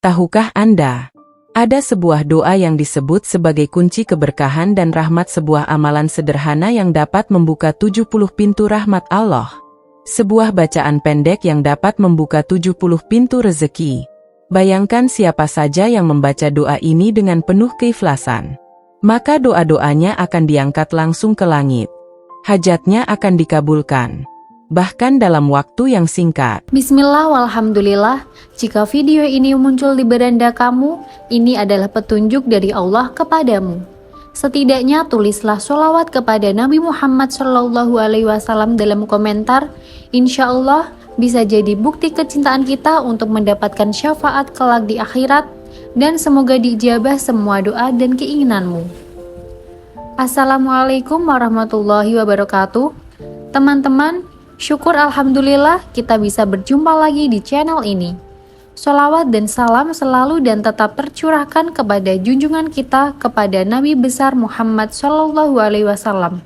Tahukah Anda? Ada sebuah doa yang disebut sebagai kunci keberkahan dan rahmat, sebuah amalan sederhana yang dapat membuka 70 pintu rahmat Allah. Sebuah bacaan pendek yang dapat membuka 70 pintu rezeki. Bayangkan siapa saja yang membaca doa ini dengan penuh keikhlasan, maka doa-doanya akan diangkat langsung ke langit. Hajatnya akan dikabulkan, bahkan dalam waktu yang singkat. Bismillah walhamdulillah, jika video ini muncul di beranda kamu, ini adalah petunjuk dari Allah kepadamu. Setidaknya tulislah sholawat kepada Nabi Muhammad SAW dalam komentar. Insya Allah bisa jadi bukti kecintaan kita untuk mendapatkan syafaat kelak di akhirat, dan semoga diijabah semua doa dan keinginanmu. Assalamualaikum warahmatullahi wabarakatuh. Teman-teman, syukur alhamdulillah kita bisa berjumpa lagi di channel ini. Sholawat dan salam selalu dan tetap tercurahkan kepada junjungan kita, kepada Nabi besar Muhammad SAW.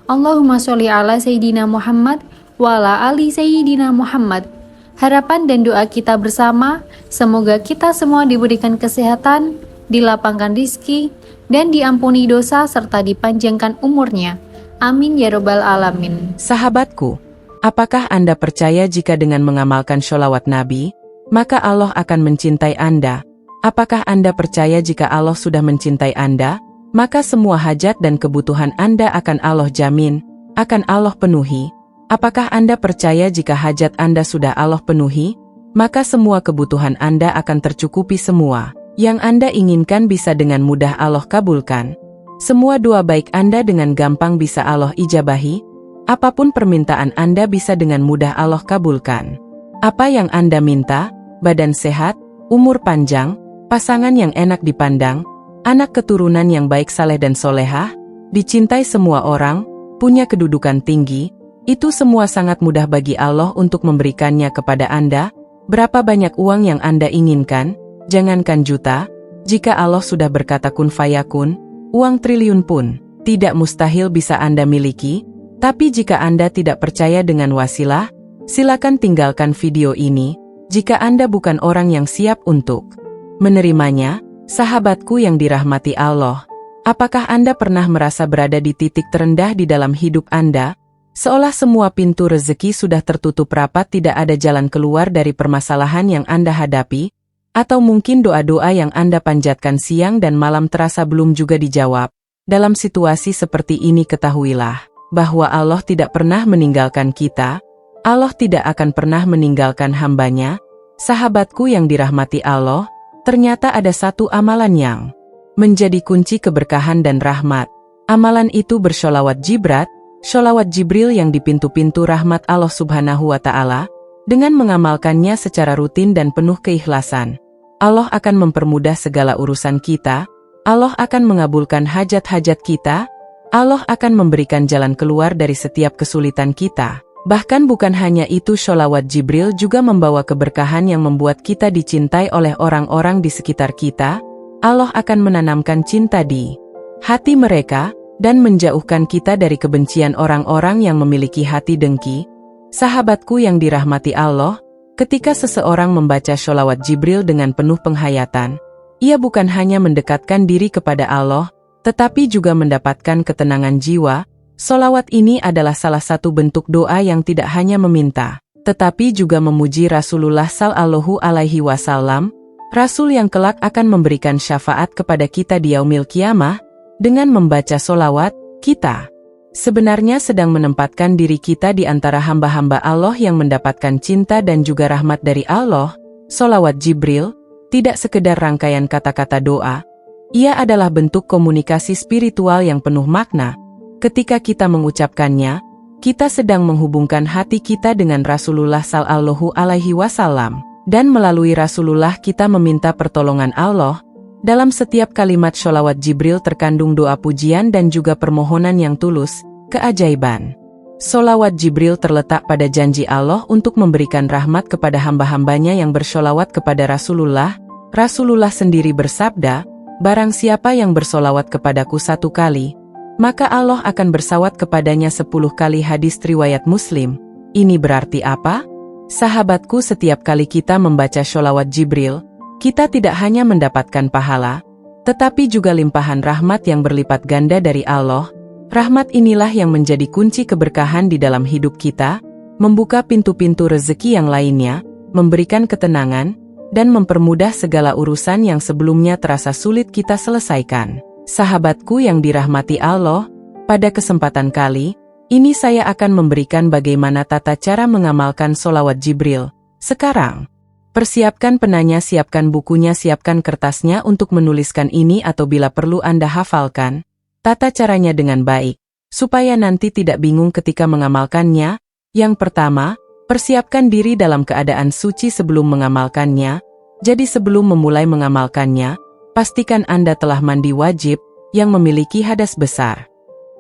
Allahumma sholli ala Sayyidina Muhammad wa ala ali Sayyidina Muhammad. Harapan dan doa kita bersama, semoga kita semua diberikan kesehatan, dilapangkan rizki, dan diampuni dosa serta dipanjangkan umurnya. Amin ya robbal alamin. Sahabatku, apakah Anda percaya jika dengan mengamalkan sholawat Nabi, maka Allah akan mencintai Anda? Apakah Anda percaya jika Allah sudah mencintai Anda, maka semua hajat dan kebutuhan Anda akan Allah jamin, akan Allah penuhi? Apakah Anda percaya jika hajat Anda sudah Allah penuhi, maka semua kebutuhan Anda akan tercukupi, semua yang Anda inginkan bisa dengan mudah Allah kabulkan? Semua doa baik Anda dengan gampang bisa Allah ijabahi? Apapun permintaan Anda bisa dengan mudah Allah kabulkan. Apa yang Anda minta? Badan sehat, umur panjang, pasangan yang enak dipandang, anak keturunan yang baik, saleh dan solehah, dicintai semua orang, punya kedudukan tinggi, itu semua sangat mudah bagi Allah untuk memberikannya kepada Anda. Berapa banyak uang yang Anda inginkan? Jangankan juta, jika Allah sudah berkata kun fayakun, uang triliun pun tidak mustahil bisa Anda miliki. Tapi jika Anda tidak percaya dengan wasilah, silakan tinggalkan video ini. Jika Anda bukan orang yang siap untuk menerimanya, sahabatku yang dirahmati Allah, apakah Anda pernah merasa berada di titik terendah di dalam hidup Anda? Seolah semua pintu rezeki sudah tertutup rapat, tidak ada jalan keluar dari permasalahan yang Anda hadapi? Atau mungkin doa-doa yang Anda panjatkan siang dan malam terasa belum juga dijawab? Dalam situasi seperti ini ketahuilah bahwa Allah tidak pernah meninggalkan kita. Allah tidak akan pernah meninggalkan hambanya. Sahabatku yang dirahmati Allah, ternyata ada satu amalan yang menjadi kunci keberkahan dan rahmat. Amalan itu bersholawat Jibrat, sholawat Jibril yang di pintu-pintu rahmat Allah Subhanahu wa Ta'ala. Dengan mengamalkannya secara rutin dan penuh keikhlasan, Allah akan mempermudah segala urusan kita. Allah akan mengabulkan hajat-hajat kita. Allah akan memberikan jalan keluar dari setiap kesulitan kita. Bahkan bukan hanya itu, sholawat Jibril juga membawa keberkahan yang membuat kita dicintai oleh orang-orang di sekitar kita. Allah akan menanamkan cinta di hati mereka dan menjauhkan kita dari kebencian orang-orang yang memiliki hati dengki. Sahabatku yang dirahmati Allah, ketika seseorang membaca sholawat Jibril dengan penuh penghayatan, ia bukan hanya mendekatkan diri kepada Allah, tetapi juga mendapatkan ketenangan jiwa. Sholawat ini adalah salah satu bentuk doa yang tidak hanya meminta, tetapi juga memuji Rasulullah Sallallahu Alaihi Wasallam, Rasul yang kelak akan memberikan syafaat kepada kita di yaumil kiamah. Dengan membaca sholawat, kita sebenarnya sedang menempatkan diri kita di antara hamba-hamba Allah yang mendapatkan cinta dan juga rahmat dari Allah. Sholawat Jibril tidak sekedar rangkaian kata-kata doa, ia adalah bentuk komunikasi spiritual yang penuh makna. Ketika kita mengucapkannya, kita sedang menghubungkan hati kita dengan Rasulullah Sallallahu Alaihi Wasallam, dan melalui Rasulullah kita meminta pertolongan Allah. Dalam setiap kalimat sholawat Jibril terkandung doa pujian dan juga permohonan yang tulus. Keajaiban sholawat Jibril terletak pada janji Allah untuk memberikan rahmat kepada hamba-hambanya yang bersholawat kepada Rasulullah. Rasulullah sendiri bersabda, barang siapa yang bersholawat kepadaku 1 kali, maka Allah akan bersawat kepadanya 10 kali. Hadis riwayat Muslim. Ini berarti apa? Sahabatku, setiap kali kita membaca sholawat Jibril, kita tidak hanya mendapatkan pahala, tetapi juga limpahan rahmat yang berlipat ganda dari Allah. Rahmat inilah yang menjadi kunci keberkahan di dalam hidup kita, membuka pintu-pintu rezeki yang lainnya, memberikan ketenangan, dan mempermudah segala urusan yang sebelumnya terasa sulit kita selesaikan. Sahabatku yang dirahmati Allah, pada kesempatan kali ini saya akan memberikan bagaimana tata cara mengamalkan sholawat Jibril. Sekarang, persiapkan penanya, siapkan bukunya, siapkan kertasnya untuk menuliskan ini atau bila perlu Anda hafalkan tata caranya dengan baik, supaya nanti tidak bingung ketika mengamalkannya. Yang pertama, persiapkan diri dalam keadaan suci sebelum mengamalkannya. Jadi sebelum memulai mengamalkannya, pastikan Anda telah mandi wajib, yang memiliki hadas besar.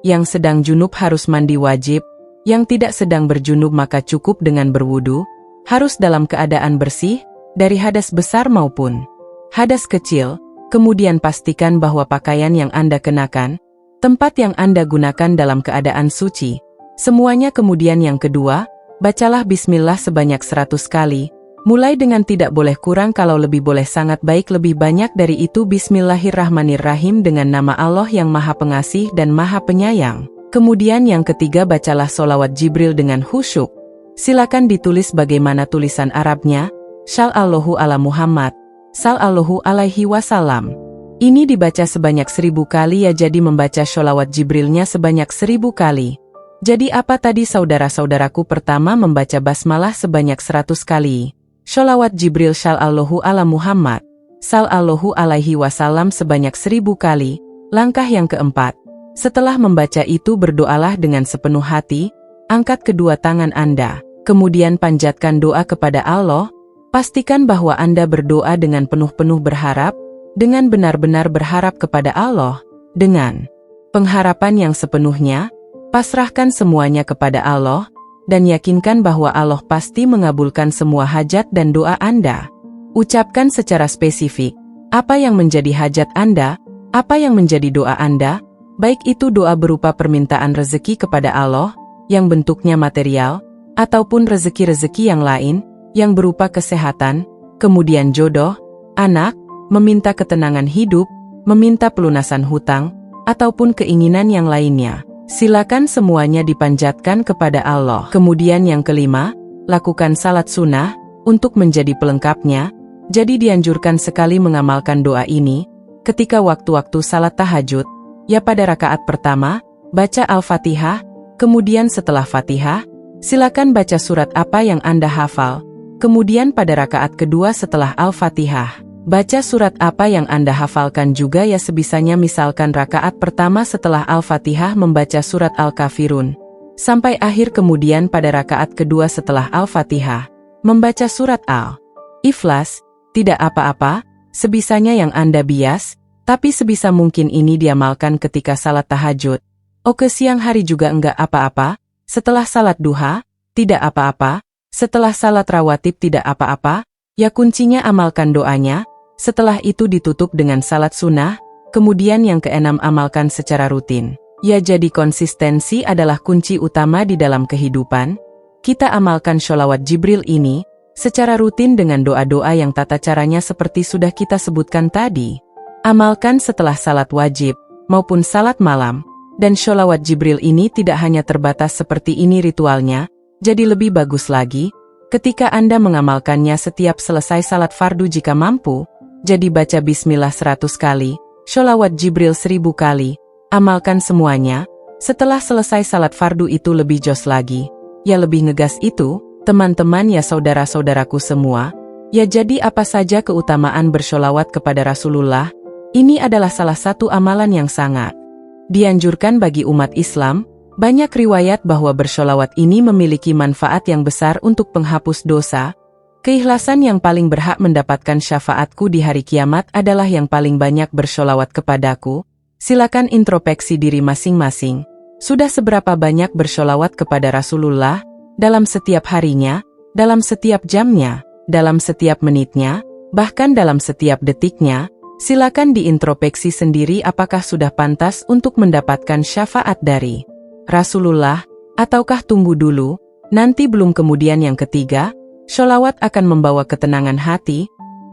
Yang sedang junub harus mandi wajib, yang tidak sedang berjunub maka cukup dengan berwudu, harus dalam keadaan bersih, dari hadas besar maupun hadas kecil. Kemudian pastikan bahwa pakaian yang Anda kenakan, tempat yang Anda gunakan dalam keadaan suci, semuanya. Kemudian yang kedua, bacalah bismillah sebanyak 100 kali, mulai dengan tidak boleh kurang, kalau lebih boleh sangat baik lebih banyak dari itu. Bismillahirrahmanirrahim dengan nama Allah yang Maha Pengasih dan Maha Penyayang. Kemudian yang ketiga, bacalah sholawat Jibril dengan khusyuk. Silakan ditulis bagaimana tulisan Arabnya, Shallallahu ala Muhammad, Sallallahu alaihi wasallam. Ini dibaca sebanyak 1000 kali ya, jadi membaca sholawat Jibrilnya sebanyak 1000 kali. Jadi apa tadi saudara-saudaraku? Pertama, membaca basmalah sebanyak 100 kali. Sholawat Jibril Shallallahu ala Muhammad, Sallallahu alaihi wasallam sebanyak 1000 kali. Langkah yang keempat, setelah membaca itu berdoalah dengan sepenuh hati, angkat kedua tangan Anda, kemudian panjatkan doa kepada Allah. Pastikan bahwa Anda berdoa dengan penuh-penuh berharap, dengan benar-benar berharap kepada Allah, dengan pengharapan yang sepenuhnya. Pasrahkan semuanya kepada Allah, dan yakinkan bahwa Allah pasti mengabulkan semua hajat dan doa Anda. Ucapkan secara spesifik, apa yang menjadi hajat Anda, apa yang menjadi doa Anda, baik itu doa berupa permintaan rezeki kepada Allah, yang bentuknya material, ataupun rezeki-rezeki yang lain, yang berupa kesehatan, kemudian jodoh, anak, meminta ketenangan hidup, meminta pelunasan hutang, ataupun keinginan yang lainnya. Silakan semuanya dipanjatkan kepada Allah. Kemudian yang kelima, lakukan salat sunnah, untuk menjadi pelengkapnya. Jadi dianjurkan sekali mengamalkan doa ini, ketika waktu-waktu salat tahajud. Ya, pada rakaat pertama, baca Al-Fatihah, kemudian setelah Fatihah, silakan baca surat apa yang Anda hafal. Kemudian pada rakaat kedua setelah Al-Fatihah, baca surat apa yang Anda hafalkan juga ya sebisanya. Misalkan rakaat pertama setelah Al-Fatihah membaca surat Al-Kafirun, sampai akhir. Kemudian pada rakaat kedua setelah Al-Fatihah, membaca surat Al-Ikhlas. Tidak apa-apa, sebisanya yang Anda bias, tapi sebisa mungkin ini diamalkan ketika salat tahajud. Oke, siang hari juga enggak apa-apa, setelah salat duha, tidak apa-apa, setelah salat rawatib tidak apa-apa, ya kuncinya amalkan doanya. Setelah itu ditutup dengan salat sunnah, kemudian yang keenam amalkan secara rutin. Ya, jadi konsistensi adalah kunci utama di dalam kehidupan. Kita amalkan sholawat Jibril ini secara rutin dengan doa-doa yang tata caranya seperti sudah kita sebutkan tadi. Amalkan setelah salat wajib, maupun salat malam. Dan sholawat Jibril ini tidak hanya terbatas seperti ini ritualnya, jadi lebih bagus lagi, ketika Anda mengamalkannya setiap selesai salat fardu jika mampu. Jadi baca bismillah 100 kali, sholawat Jibril 1000 kali, amalkan semuanya. Setelah selesai salat fardu itu lebih jos lagi, ya lebih ngegas itu, teman-teman ya saudara-saudaraku semua. Ya, jadi apa saja keutamaan bersholawat kepada Rasulullah? Ini adalah salah satu amalan yang sangat dianjurkan bagi umat Islam. Banyak riwayat bahwa bersholawat ini memiliki manfaat yang besar untuk penghapus dosa. Keikhlasan yang paling berhak mendapatkan syafaatku di hari kiamat adalah yang paling banyak bersholawat kepadaku. Silakan introspeksi diri masing-masing. Sudah seberapa banyak bersholawat kepada Rasulullah, dalam setiap harinya, dalam setiap jamnya, dalam setiap menitnya, bahkan dalam setiap detiknya? Silakan diintrospeksi sendiri apakah sudah pantas untuk mendapatkan syafaat dari Rasulullah, ataukah tunggu dulu, nanti belum. Kemudian yang ketiga, sholawat akan membawa ketenangan hati.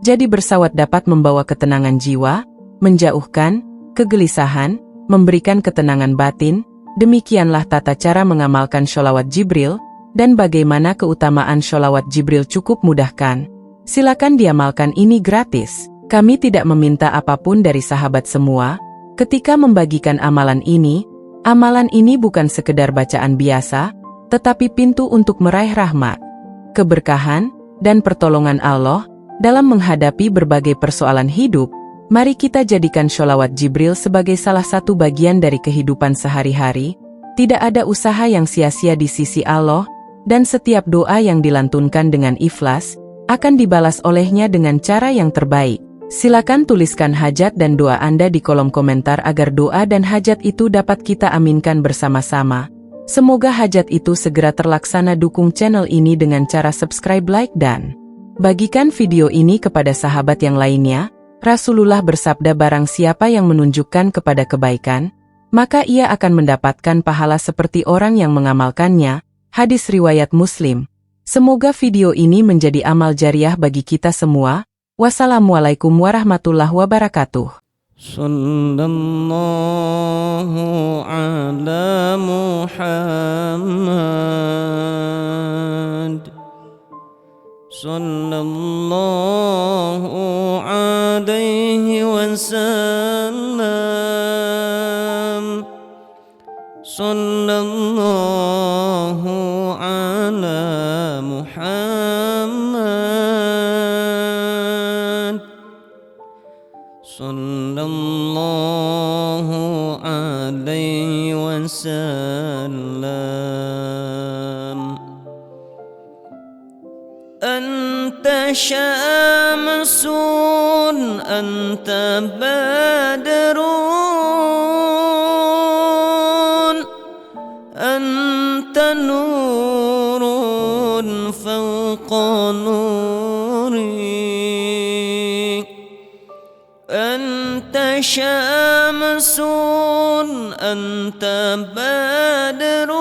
Jadi bersawat dapat membawa ketenangan jiwa, menjauhkan kegelisahan, memberikan ketenangan batin. Demikianlah tata cara mengamalkan sholawat Jibril, dan bagaimana keutamaan sholawat Jibril cukup mudahkan. Silakan diamalkan, ini gratis. Kami tidak meminta apapun dari sahabat semua. Ketika membagikan amalan ini bukan sekedar bacaan biasa, tetapi pintu untuk meraih rahmat, keberkahan, dan pertolongan Allah dalam menghadapi berbagai persoalan hidup. Mari kita jadikan sholawat Jibril sebagai salah satu bagian dari kehidupan sehari-hari. Tidak ada usaha yang sia-sia di sisi Allah, dan setiap doa yang dilantunkan dengan ikhlas akan dibalas olehnya dengan cara yang terbaik. Silakan tuliskan hajat dan doa Anda di kolom komentar agar doa dan hajat itu dapat kita aminkan bersama-sama. Semoga hajat itu segera terlaksana. Dukung channel ini dengan cara subscribe, like, dan bagikan video ini kepada sahabat yang lainnya. Rasulullah bersabda, barang siapa yang menunjukkan kepada kebaikan, maka ia akan mendapatkan pahala seperti orang yang mengamalkannya. Hadis riwayat Muslim. Semoga video ini menjadi amal jariah bagi kita semua. Wassalamualaikum warahmatullahi wabarakatuh. Sallallahu ala Muhammad. Sallallahu alaihi wasallam. Sallallahu ala Muhammad. Sallallahu alaihi wasallam. Anta syamsun, anta badrun, anta nurun fawqa nuri. Anta syamsun, anta badrun,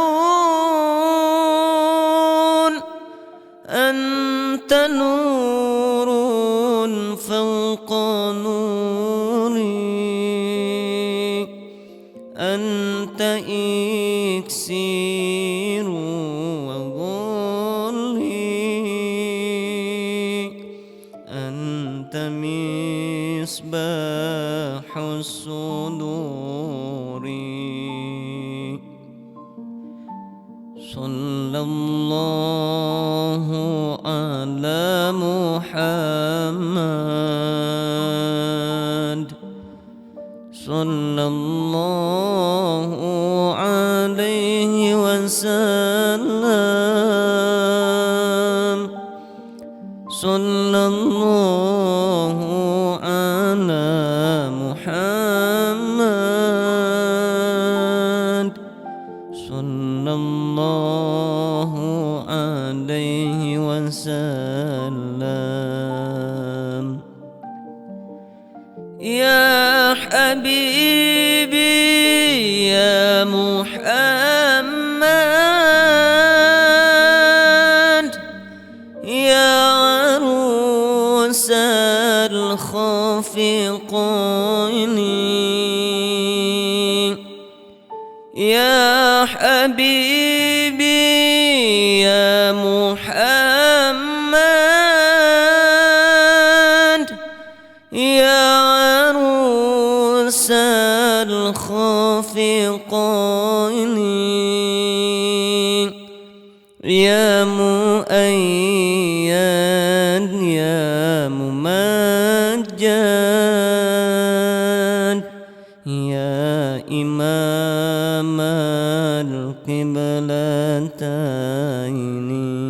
anta nurun fawqa nuri. Anta iksiru wa dhulli, anta misbahus suduri. Sallallahu ala Muhammad. Sallallahu alaihi wasallam. Sallallahu ala Muhammad. Sallallahu alaihi wasallam. Ya habibi ya Muhammad, ya arusal khafiqaini. Ya habibi ya Muhammad, ya arusal khafiqaini. Ya muayyad ya mumajjad, ya imam al-qiblataini.